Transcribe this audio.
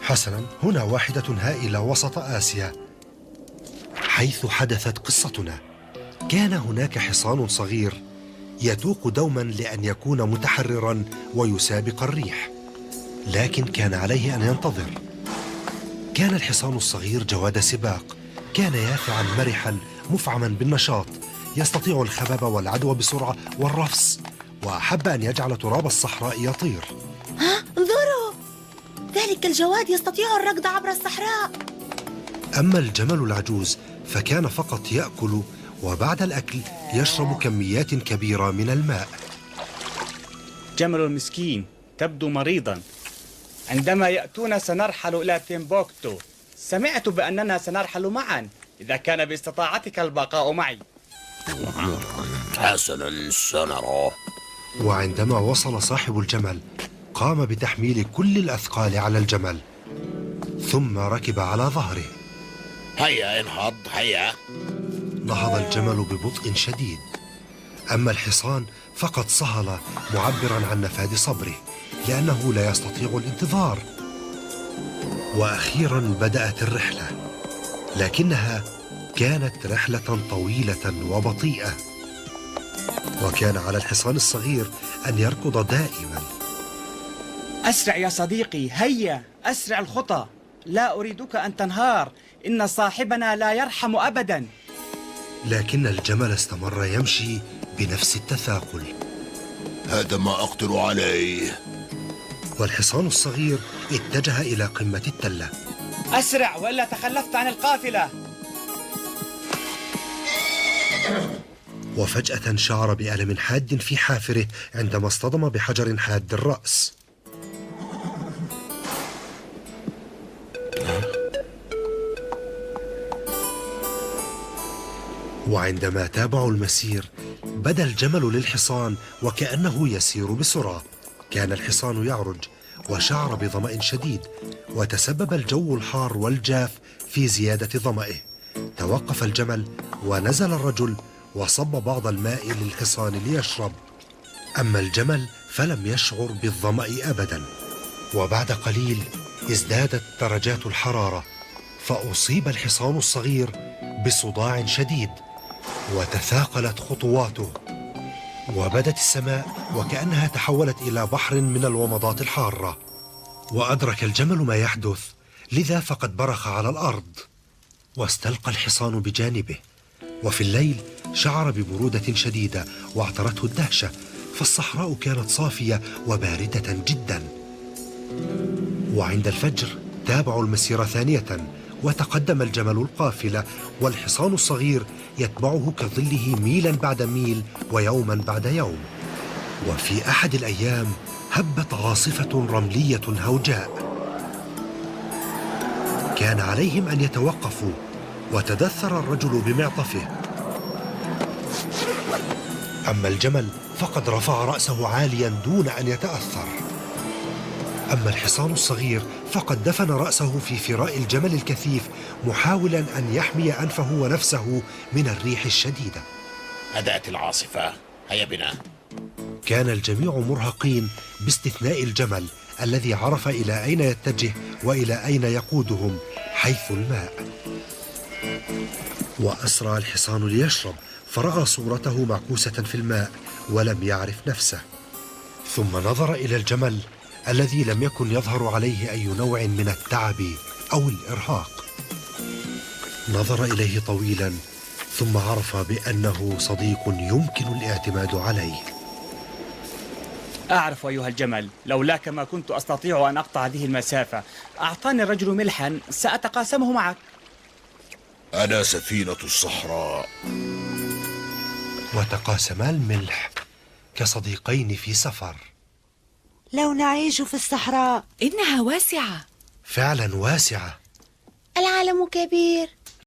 حسنا، هنا واحدة هائلة وسط آسيا حيث حدثت قصتنا. كان هناك حصان صغير يتوق دوما لأن يكون متحررا ويسابق الريح، لكن كان عليه أن ينتظر. كان الحصان الصغير جواد سباق، كان يافعا مرحا مفعما بالنشاط، يستطيع الخباب والعدو بسرعة والرفس، وأحب أن يجعل تراب الصحراء يطير. ها، انظروا، ذلك الجواد يستطيع الركض عبر الصحراء. أما الجمل العجوز فكان فقط يأكل، وبعد الأكل يشرب كميات كبيرة من الماء. جمل المسكين تبدو مريضا. عندما يأتون سنرحل إلى تيمبوكتو. سمعت بأننا سنرحل معا إذا كان باستطاعتك البقاء معي. حسنا، سنرى. وعندما وصل صاحب الجمل قام بتحميل كل الأثقال على الجمل، ثم ركب على ظهره. هيا انهض، هيا. نهض الجمل ببطء شديد، أما الحصان فقد صهل معبرا عن نفاذ صبره لأنه لا يستطيع الانتظار. وأخيرا بدأت الرحلة، لكنها كانت رحلة طويلة وبطيئة، وكان على الحصان الصغير أن يركض دائما. أسرع يا صديقي، هيا أسرع الخطى، لا أريدك أن تنهار، إن صاحبنا لا يرحم أبدا. لكن الجمل استمر يمشي بنفس التثاقل. هذا ما أقدر عليه. والحصان الصغير اتجه إلى قمة التلة. أسرع وإلا تخلفت عن القافلة. وفجأة شعر بألم حاد في حافره عندما اصطدم بحجر حاد الرأس. وعندما تابعوا المسير بدا الجمل للحصان وكأنه يسير بسرعة. كان الحصان يعرج وشعر بظمأ شديد، وتسبب الجو الحار والجاف في زيادة ظمأه. توقف الجمل ونزل الرجل وصب بعض الماء للحصان ليشرب، أما الجمل فلم يشعر بالظمأ أبدا. وبعد قليل ازدادت درجات الحرارة، فأصيب الحصان الصغير بصداع شديد وتثاقلت خطواته، وبدت السماء وكأنها تحولت إلى بحر من الومضات الحارة. وأدرك الجمل ما يحدث، لذا فقد برخ على الأرض، واستلقى الحصان بجانبه. وفي الليل شعر ببرودة شديدة واعترته الدهشة، فالصحراء كانت صافية وباردة جدا. وعند الفجر تابعوا المسير ثانية، وتقدم الجمل القافلة، والحصان الصغير يتبعه كظله ميلا بعد ميل ويوما بعد يوم. وفي أحد الأيام هبت عاصفة رملية هوجاء، كان عليهم أن يتوقفوا، وتدثر الرجل بمعطفه. أما الجمل فقد رفع رأسه عاليا دون أن يتأثر، أما الحصان الصغير فقد دفن رأسه في فراء الجمل الكثيف، محاولا أن يحمي أنفه ونفسه من الريح الشديدة. هدأت العاصفة، هيا بنا. كان الجميع مرهقين باستثناء الجمل الذي عرف إلى أين يتجه وإلى أين يقودهم، حيث الماء. وأسرع الحصان ليشرب، فرأى صورته معكوسة في الماء ولم يعرف نفسه، ثم نظر إلى الجمل الذي لم يكن يظهر عليه أي نوع من التعب أو الإرهاق. نظر إليه طويلا، ثم عرف بأنه صديق يمكن الاعتماد عليه. أعرف أيها الجمل، لولاك ما كنت أستطيع أن أقطع هذه المسافة. أعطاني الرجل ملحا سأتقاسمه معك. أنا سفينة الصحراء. وتقاسما الملح كصديقين في سفر. لو نعيش في الصحراء. إنها واسعة. فعلا واسعة. العالم كبير.